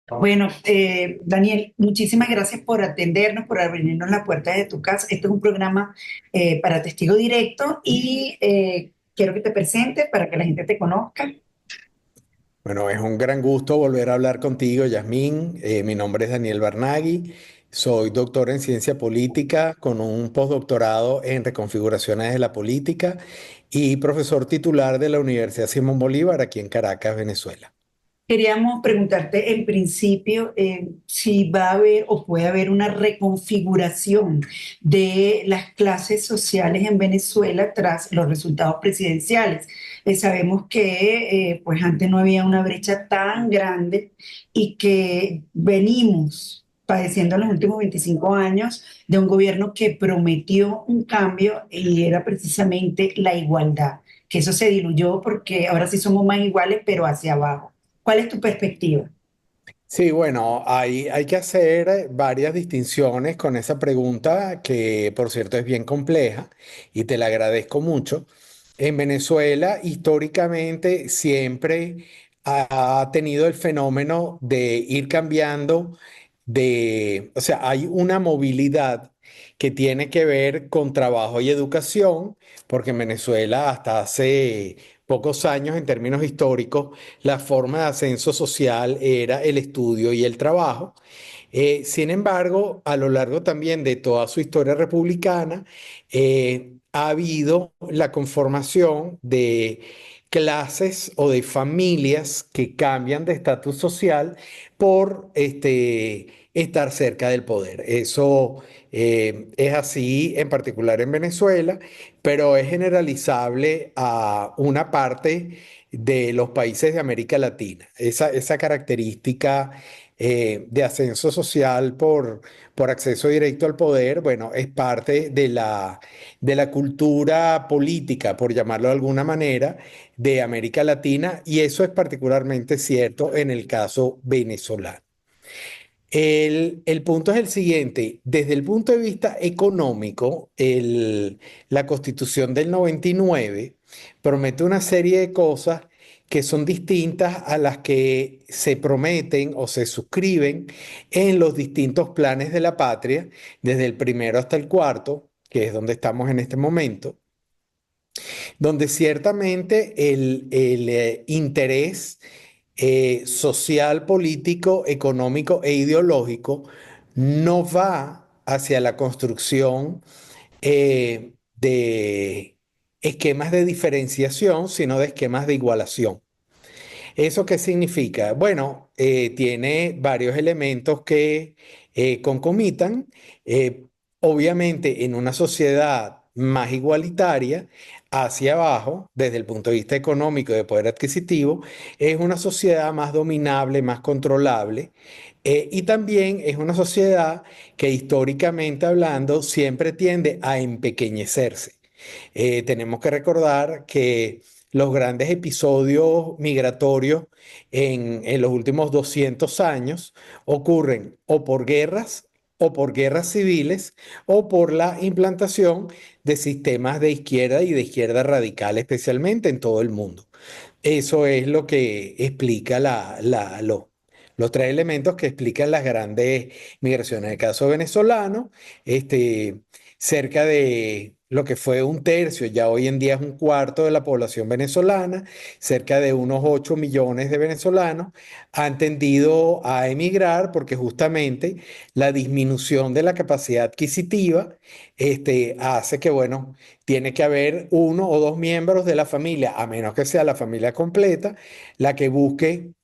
Bueno, Daniel, muchísimas gracias por atendernos, por abrirnos la puerta de tu casa. Este es un programa para testigo directo y quiero que te presentes para que la gente te conozca. Bueno, es un gran gusto volver a hablar contigo, Yasmín. Mi nombre es Daniel Barnaghi. Soy doctor en ciencia política con un postdoctorado en reconfiguraciones de la política y profesor titular de la Universidad Simón Bolívar aquí en Caracas, Venezuela. Queríamos preguntarte en principio si va a haber o puede haber una reconfiguración de las clases sociales en Venezuela tras los resultados presidenciales. Sabemos que pues antes no había una brecha tan grande y que venimos padeciendo en los últimos 25 años de un gobierno que prometió un cambio y era precisamente la igualdad, que eso se diluyó porque ahora sí somos más iguales, pero hacia abajo. ¿Cuál es tu perspectiva? Sí, bueno, hay que hacer varias distinciones con esa pregunta que, por cierto, es bien compleja y te la agradezco mucho. En Venezuela, históricamente, siempre ha tenido el fenómeno de ir cambiando o sea, hay una movilidad que tiene que ver con trabajo y educación, porque en Venezuela hasta hace pocos años, en términos históricos, la forma de ascenso social era el estudio y el trabajo. Sin embargo, a lo largo también de toda su historia republicana, ha habido la conformación de clases o de familias que cambian de estatus social por estar cerca del poder. Eso es así en particular en Venezuela, pero es generalizable a una parte de los países de América Latina. Esa característica de ascenso social por acceso directo al poder, bueno, es parte de la cultura política, por llamarlo de alguna manera, de América Latina, y eso es particularmente cierto en el caso venezolano. El punto es el siguiente, desde el punto de vista económico, la Constitución del 99 promete una serie de cosas que son distintas a las que se prometen o se suscriben en los distintos planes de la patria, desde el primero hasta el cuarto, que es donde estamos en este momento, donde ciertamente el interés social, político, económico e ideológico no va hacia la construcción de esquemas de diferenciación, sino de esquemas de igualación. ¿Eso qué significa? Bueno, tiene varios elementos que concomitan. Eh, Obviamente, en una sociedad más igualitaria, hacia abajo, desde el punto de vista económico y de poder adquisitivo, es una sociedad más dominable, más controlable. Y también es una sociedad que históricamente hablando siempre tiende a empequeñecerse. Tenemos que recordar que los grandes episodios migratorios en los últimos 200 años ocurren o por guerras civiles, o por la implantación de sistemas de izquierda y de izquierda radical, especialmente en todo el mundo. Eso es lo que explica los tres elementos que explican las grandes migraciones. En el caso venezolano, este, cerca de lo que fue un tercio, ya hoy en día es un cuarto de la población venezolana, cerca de unos 8 millones de venezolanos han tendido a emigrar porque justamente la disminución de la capacidad adquisitiva hace que, bueno, tiene que haber uno o dos miembros de la familia, a menos que sea la familia completa, la que busque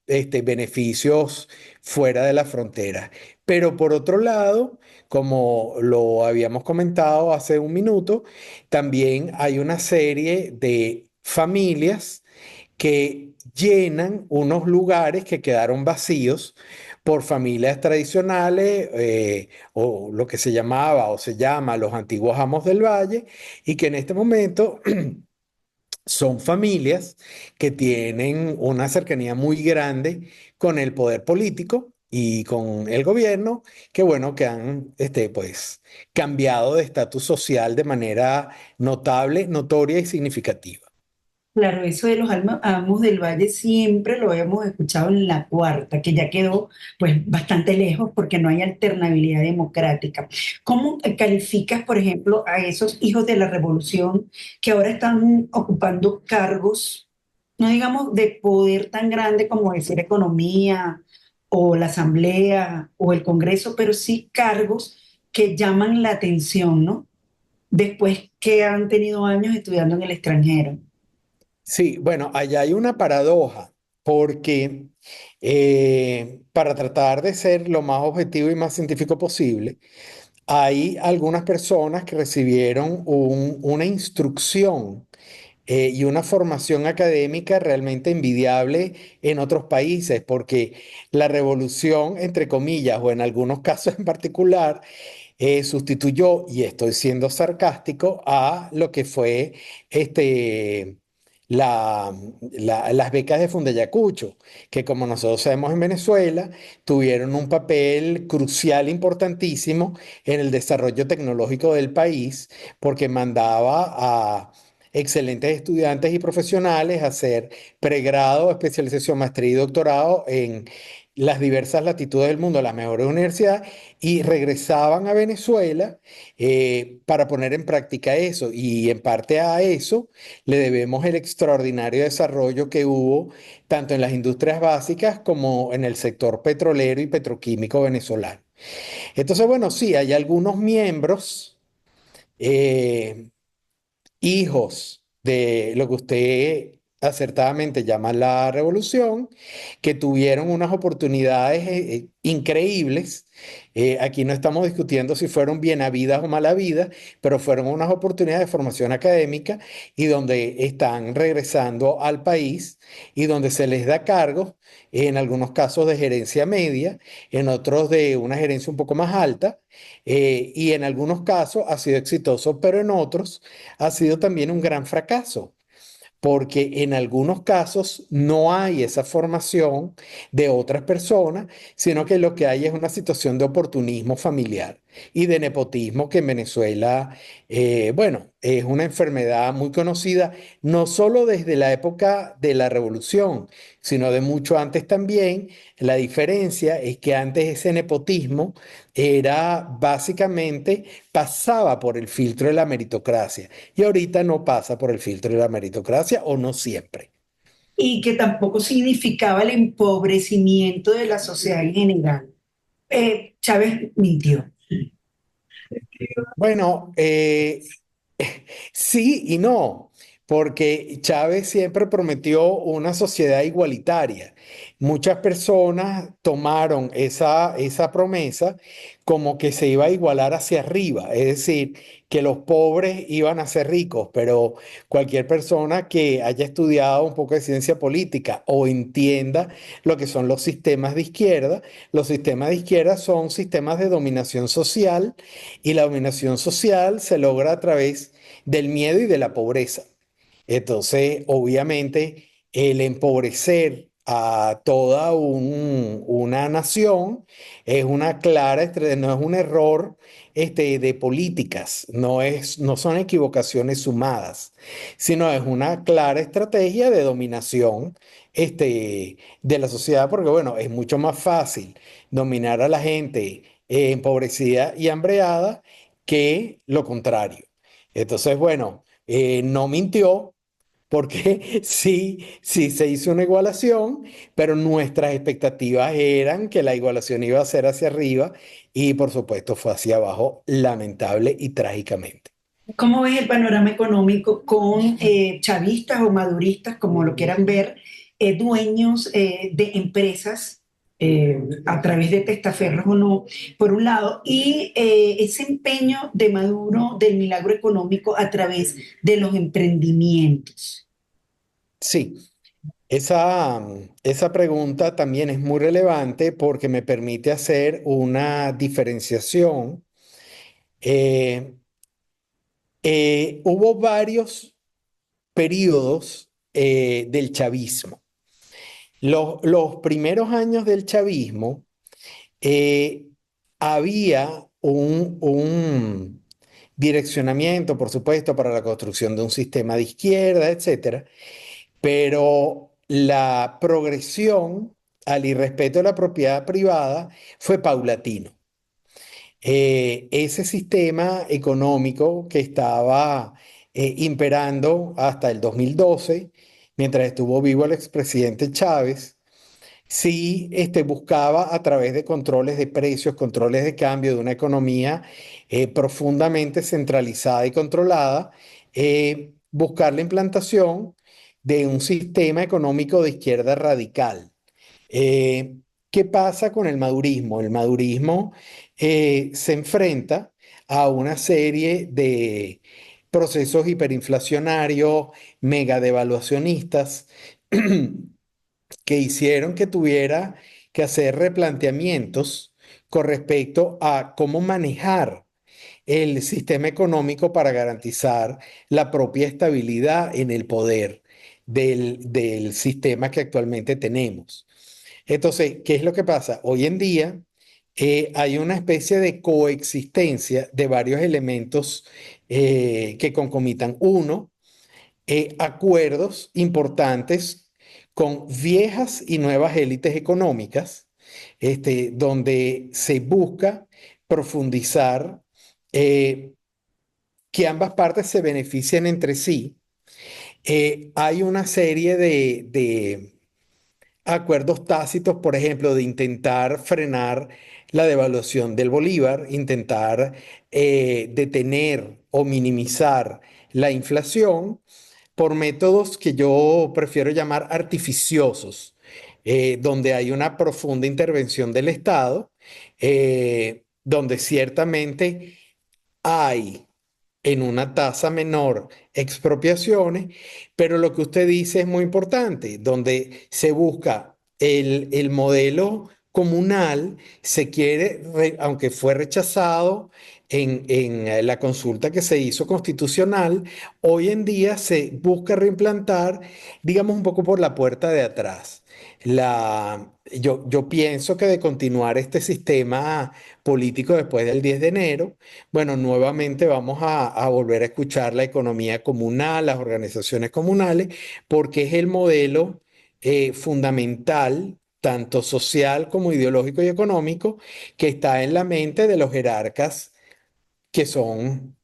beneficios fuera de la frontera. Pero por otro lado, como lo habíamos comentado hace un minuto, también hay una serie de familias que llenan unos lugares que quedaron vacíos por familias tradicionales o lo que se llamaba o se llama los antiguos amos del valle y que en este momento son familias que tienen una cercanía muy grande con el poder político y con el gobierno, que bueno, que han pues, cambiado de estatus social de manera notable, notoria y significativa. Claro, eso de los amos del Valle siempre lo habíamos escuchado en la cuarta, que ya quedó pues bastante lejos porque no hay alternabilidad democrática. ¿Cómo calificas, por ejemplo, a esos hijos de la revolución que ahora están ocupando cargos, no digamos de poder tan grande como decir economía o la asamblea o el Congreso, pero sí cargos que llaman la atención, ¿no? Después que han tenido años estudiando en el extranjero. Sí, bueno, allá hay una paradoja, porque para tratar de ser lo más objetivo y más científico posible, hay algunas personas que recibieron una instrucción y una formación académica realmente envidiable en otros países, porque la revolución, entre comillas, o en algunos casos en particular, sustituyó, y estoy siendo sarcástico, a lo que fue este, la, las becas de Fundayacucho, que como nosotros sabemos en Venezuela, tuvieron un papel crucial, importantísimo en el desarrollo tecnológico del país, porque mandaba a excelentes estudiantes y profesionales a hacer pregrado, especialización, maestría y doctorado en las diversas latitudes del mundo, las mejores universidades, y regresaban a Venezuela para poner en práctica eso. Y en parte a eso le debemos el extraordinario desarrollo que hubo tanto en las industrias básicas como en el sector petrolero y petroquímico venezolano. Entonces, bueno, sí, hay algunos miembros eh, hijos de lo que usted acertadamente llama la revolución, que tuvieron unas oportunidades increíbles. Aquí no estamos discutiendo si fueron bien habidas o mal habidas, pero fueron unas oportunidades de formación académica y donde están regresando al país y donde se les da cargos, en algunos casos de gerencia media, en otros de una gerencia un poco más alta, y en algunos casos ha sido exitoso, pero en otros ha sido también un gran fracaso, porque en algunos casos no hay esa formación de otras personas, sino que lo que hay es una situación de oportunismo familiar y de nepotismo que en Venezuela, bueno, es una enfermedad muy conocida, no solo desde la época de la revolución, sino de mucho antes también. La diferencia es que antes ese nepotismo era básicamente, pasaba por el filtro de la meritocracia y ahorita no pasa por el filtro de la meritocracia o no siempre. Y que tampoco significaba el empobrecimiento de la sociedad en general. Chávez mintió. Bueno, sí y no, porque Chávez siempre prometió una sociedad igualitaria. Muchas personas tomaron esa promesa como que se iba a igualar hacia arriba, es decir, que los pobres iban a ser ricos, pero cualquier persona que haya estudiado un poco de ciencia política o entienda lo que son los sistemas de izquierda son sistemas de dominación social y la dominación social se logra a través del miedo y de la pobreza. Entonces, obviamente, el empobrecer a toda una nación es una clara, no es un error de políticas, no son equivocaciones sumadas, sino es una clara estrategia de dominación de la sociedad, porque bueno, es mucho más fácil dominar a la gente empobrecida y hambreada que lo contrario. Entonces, bueno, no mintió porque sí se hizo una igualación, pero nuestras expectativas eran que la igualación iba a ser hacia arriba y por supuesto fue hacia abajo, lamentable y trágicamente. ¿Cómo ves el panorama económico con chavistas o maduristas, como lo quieran ver, dueños de empresas a través de testaferros o no, por un lado, y ese empeño de Maduro del milagro económico a través de los emprendimientos? Sí, esa pregunta también es muy relevante porque me permite hacer una diferenciación. Eh, Hubo varios periodos del chavismo. Los primeros años del chavismo eh, había un direccionamiento, por supuesto, para la construcción de un sistema de izquierda, etcétera, pero la progresión al irrespeto de la propiedad privada fue paulatino. Ese sistema económico que estaba imperando hasta el 2012, mientras estuvo vivo el expresidente Chávez, sí buscaba a través de controles de precios, controles de cambio de una economía profundamente centralizada y controlada, buscar la implantación de un sistema económico de izquierda radical. Eh, ¿Qué pasa con el madurismo? El madurismo se enfrenta a una serie de procesos hiperinflacionarios, mega devaluacionistas, que hicieron que tuviera que hacer replanteamientos con respecto a cómo manejar el sistema económico para garantizar la propia estabilidad en el poder del sistema que actualmente tenemos. Entonces, ¿qué es lo que pasa? Hoy en día hay una especie de coexistencia de varios elementos que concomitan. Uno, acuerdos importantes con viejas y nuevas élites económicas, donde se busca profundizar, eh, que ambas partes se beneficien entre sí. Hay una serie de acuerdos tácitos, por ejemplo, de intentar frenar la devaluación del bolívar, intentar detener o minimizar la inflación por métodos que yo prefiero llamar artificiosos, donde hay una profunda intervención del Estado, donde ciertamente hay en una tasa menor expropiaciones, pero lo que usted dice es muy importante, donde se busca el modelo comunal, se quiere, aunque fue rechazado en la consulta que se hizo constitucional, hoy en día se busca reimplantar, digamos, un poco por la puerta de atrás. Yo pienso que de continuar este sistema político después del 10 de enero, bueno, nuevamente vamos a volver a escuchar la economía comunal, las organizaciones comunales, porque es el modelo fundamental, tanto social como ideológico y económico, que está en la mente de los jerarcas que son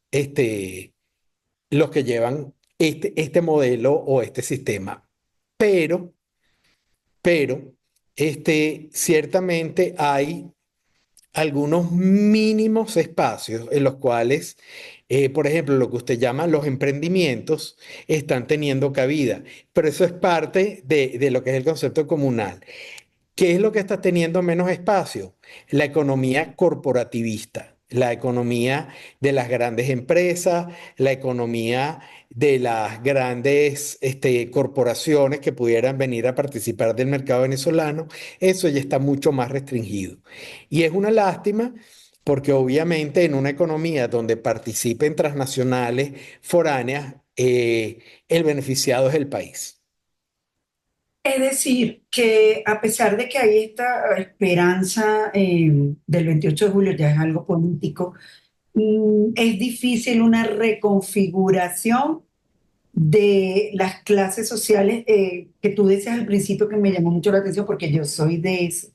los que llevan este modelo o este sistema. Pero, pero, ciertamente hay algunos mínimos espacios en los cuales, por ejemplo, lo que usted llama los emprendimientos están teniendo cabida, pero eso es parte de lo que es el concepto comunal. ¿Qué es lo que está teniendo menos espacio? La economía corporativista, la economía de las grandes empresas, la economía de las grandes corporaciones que pudieran venir a participar del mercado venezolano. Eso ya está mucho más restringido. Y es una lástima porque obviamente en una economía donde participen transnacionales foráneas, el beneficiado es el país. Es decir, que a pesar de que hay esta esperanza del 28 de julio, ya es algo político, es difícil una reconfiguración de las clases sociales que tú decías al principio que me llamó mucho la atención porque yo soy de eso,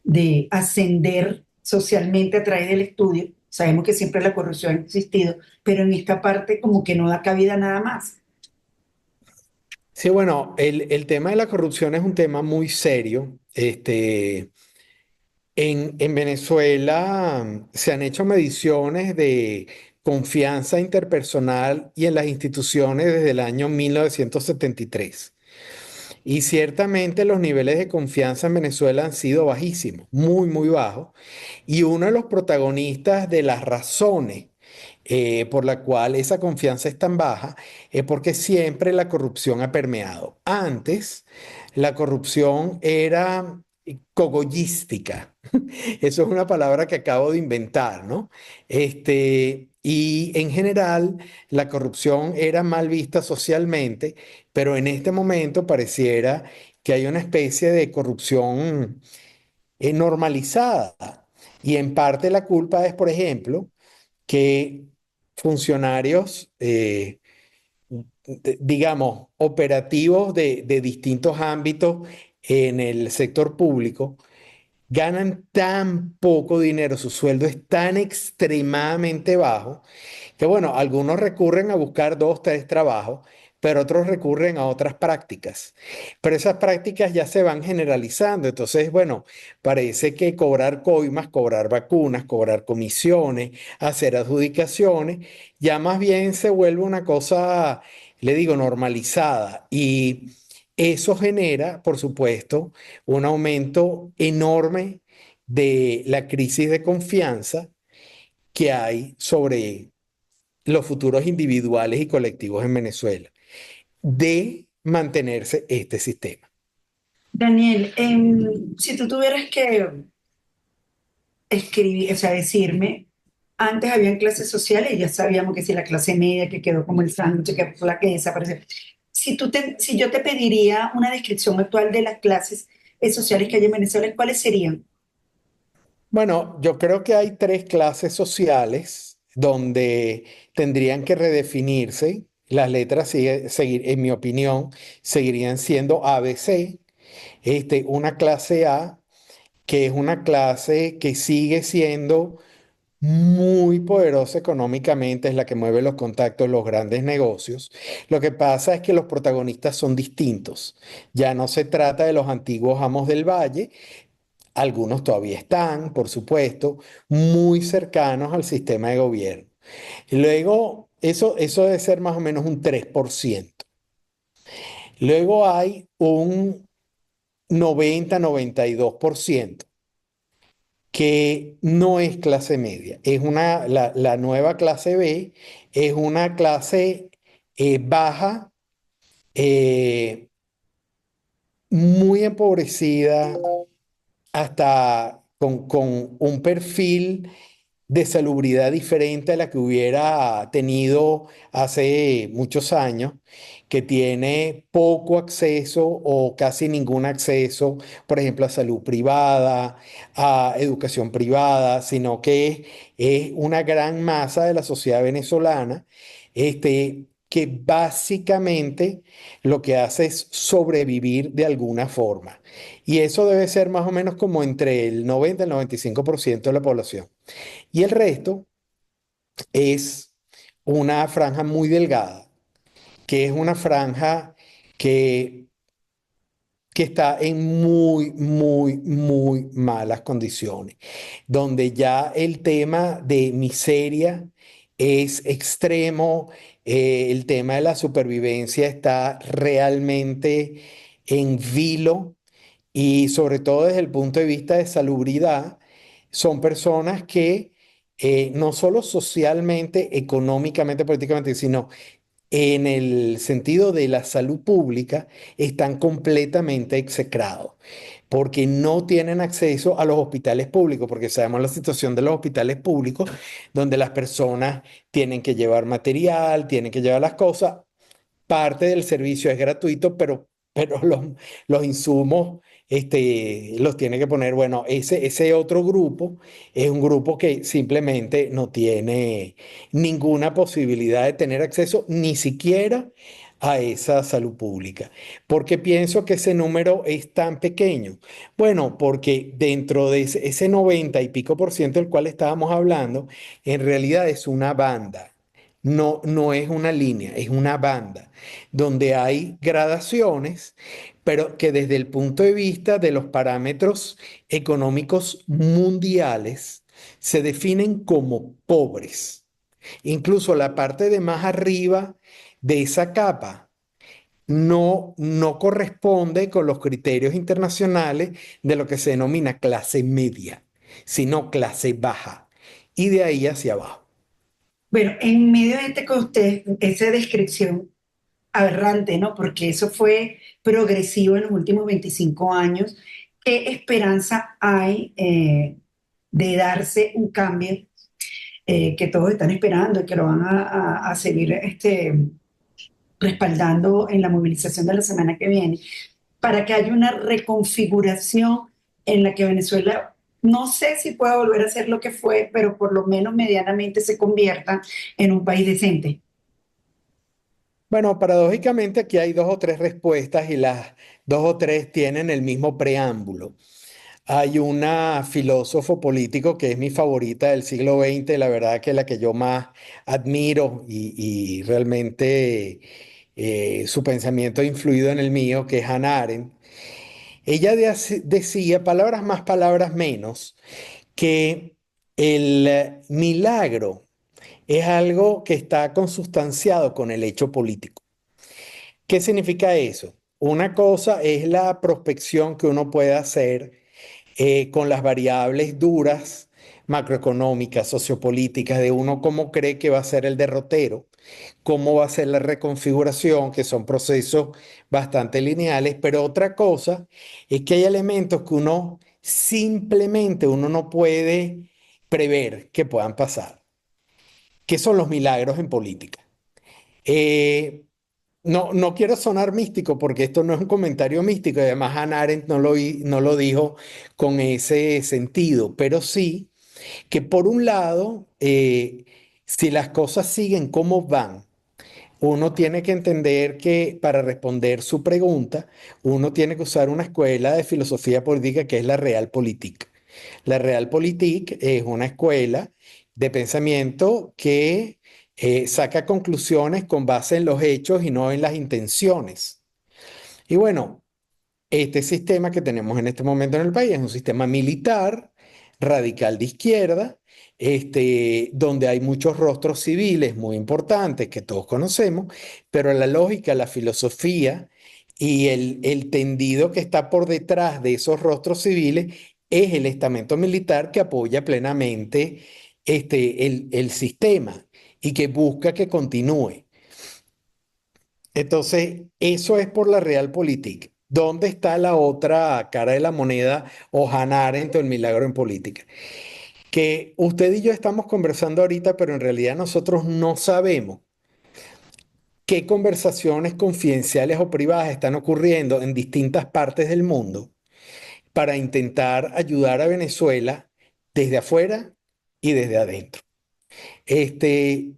de ascender socialmente a través del estudio. Sabemos que siempre la corrupción ha existido, pero en esta parte como que no da cabida a nada más. Sí, bueno, el tema de la corrupción es un tema muy serio. En Venezuela se han hecho mediciones de confianza interpersonal y en las instituciones desde el año 1973. Y ciertamente los niveles de confianza en Venezuela han sido bajísimos, muy, muy bajos. Y uno de los protagonistas de las razones por la cual esa confianza es tan baja es porque siempre la corrupción ha permeado. Antes, la corrupción era cogollística. Eso es una palabra que acabo de inventar, ¿no? Y en general, la corrupción era mal vista socialmente, pero en este momento pareciera que hay una especie de corrupción normalizada. Y en parte la culpa es, por ejemplo, que funcionarios digamos, operativos de distintos ámbitos en el sector público, ganan tan poco dinero, su sueldo es tan extremadamente bajo, que bueno, algunos recurren a buscar dos, tres trabajos, pero otros recurren a otras prácticas. Pero esas prácticas ya se van generalizando. Entonces, bueno, parece que cobrar coimas, cobrar vacunas, cobrar comisiones, hacer adjudicaciones, ya más bien se vuelve una cosa, le digo, normalizada. Y eso genera, por supuesto, un aumento enorme de la crisis de confianza que hay sobre los futuros individuales y colectivos en Venezuela de mantenerse este sistema. Daniel, si tú tuvieras que escribir, o sea, decirme, antes habían clases sociales y ya sabíamos que si la clase media que quedó como el sándwich, que fue la que desapareció. Si yo te pediría una descripción actual de las clases sociales que hay en Venezuela, ¿cuáles serían? Bueno, yo creo que hay tres clases sociales donde tendrían que redefinirse. Las letras, en mi opinión, seguirían siendo ABC. Una clase A, que es una clase que sigue siendo muy poderosa económicamente, es la que mueve los contactos, los grandes negocios. Lo que pasa es que los protagonistas son distintos. Ya no se trata de los antiguos amos del valle, algunos todavía están, por supuesto, muy cercanos al sistema de gobierno. Y luego, eso debe ser más o menos un 3%. Luego hay un 90-92% que no es clase media. La nueva clase B es una clase baja, eh, muy empobrecida, hasta con un perfil de salubridad diferente a la que hubiera tenido hace muchos años, que tiene poco acceso o casi ningún acceso, por ejemplo, a salud privada, a educación privada, sino que es una gran masa de la sociedad venezolana, que básicamente lo que hace es sobrevivir de alguna forma. Y eso debe ser más o menos como entre el 90 y el 95% de la población. Y el resto es una franja muy delgada, que es una franja que, que está en muy, muy, muy malas condiciones, donde ya el tema de miseria es extremo, el tema de la supervivencia está realmente en vilo. Y sobre todo desde el punto de vista de salubridad, son personas que no solo socialmente, económicamente, políticamente, sino en el sentido de la salud pública, están completamente execrados, porque no tienen acceso a los hospitales públicos, porque sabemos la situación de los hospitales públicos, donde las personas tienen que llevar material, tienen que llevar las cosas. Parte del servicio es gratuito, pero los insumos los tiene que poner. Bueno, ese otro grupo es un grupo que simplemente no tiene ninguna posibilidad de tener acceso ni siquiera a esa salud pública. ¿Por qué pienso que ese número es tan pequeño? Bueno, porque dentro de ese 90 y pico por ciento del cual estábamos hablando, en realidad es una banda. No, no es una línea, es una banda donde hay gradaciones, pero que desde el punto de vista de los parámetros económicos mundiales se definen como pobres. Incluso la parte de más arriba de esa capa no corresponde con los criterios internacionales de lo que se denomina clase media, sino clase baja, y de ahí hacia abajo. Bueno, en medio de esa descripción aberrante, ¿no? Porque eso fue progresivo en los últimos 25 años. ¿Qué esperanza hay de darse un cambio que todos están esperando y que lo van a seguir respaldando en la movilización de la semana que viene, para que haya una reconfiguración en la que Venezuela, no sé si pueda volver a ser lo que fue, pero por lo menos medianamente se convierta en un país decente? Bueno, paradójicamente aquí hay dos o tres respuestas y las dos o tres tienen el mismo preámbulo. Hay una filósofo político que es mi favorita del siglo XX, la verdad que la que yo más admiro y realmente su pensamiento ha influido en el mío, que es Hannah Arendt. Ella decía, palabras más, palabras menos, que el milagro es algo que está consustanciado con el hecho político. ¿Qué significa eso? Una cosa es la prospección que uno puede hacer con las variables duras, macroeconómicas, sociopolíticas, de uno cómo cree que va a ser el derrotero, cómo va a ser la reconfiguración, que son procesos bastante lineales, pero otra cosa es que hay elementos que uno simplemente uno no puede prever que puedan pasar, que son los milagros en política. Eh, no quiero sonar místico porque esto no es un comentario místico y además Hannah Arendt no lo dijo con ese sentido, pero sí que por un lado, si las cosas siguen como van, uno tiene que entender que para responder su pregunta, uno tiene que usar una escuela de filosofía política que es la Realpolitik. La Realpolitik es una escuela de pensamiento que saca conclusiones con base en los hechos y no en las intenciones. Y bueno, este sistema que tenemos en este momento en el país es un sistema militar, radical de izquierda, donde hay muchos rostros civiles muy importantes que todos conocemos, pero la lógica, la filosofía y el tendido que está por detrás de esos rostros civiles es el estamento militar que apoya plenamente el sistema y que busca que continúe. Entonces, eso es por la Realpolitik. ¿Dónde está la otra cara de la moneda o Hannah Arendt o el milagro en política? Que usted y yo estamos conversando ahorita, pero en realidad nosotros no sabemos qué conversaciones confidenciales o privadas están ocurriendo en distintas partes del mundo para intentar ayudar a Venezuela desde afuera y desde adentro. Este,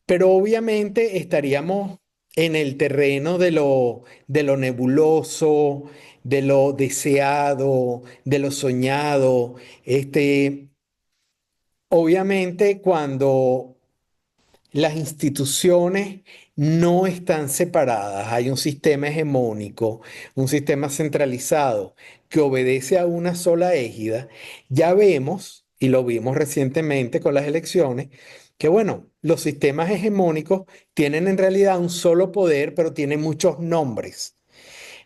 Pero obviamente estaríamos en el terreno de lo nebuloso, de lo deseado, de lo soñado. Obviamente cuando las instituciones no están separadas, hay un sistema hegemónico, un sistema centralizado que obedece a una sola égida, ya vemos, y lo vimos recientemente con las elecciones, que bueno, los sistemas hegemónicos tienen en realidad un solo poder, pero tienen muchos nombres.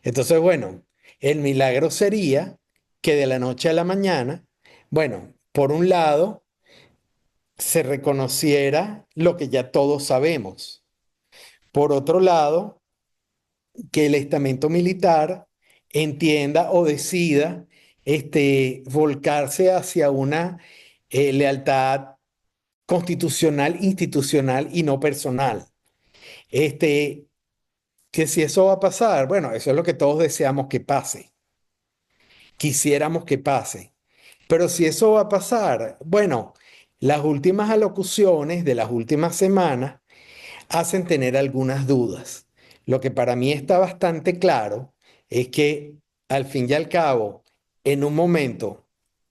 Entonces, bueno, el milagro sería que de la noche a la mañana, bueno, por un lado, se reconociera lo que ya todos sabemos. Por otro lado, que el estamento militar entienda o decida volcarse hacia una lealtad constitucional, institucional y no personal. Este, que si eso va a pasar, bueno, eso es lo que todos deseamos que pase, quisiéramos que pase. Pero si eso va a pasar, bueno, las últimas alocuciones de las últimas semanas hacen tener algunas dudas. Lo que para mí está bastante claro es que al fin y al cabo, en un momento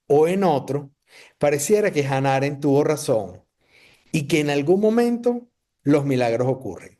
o en otro, pareciera que Hannah Arendt tuvo razón y que en algún momento los milagros ocurren.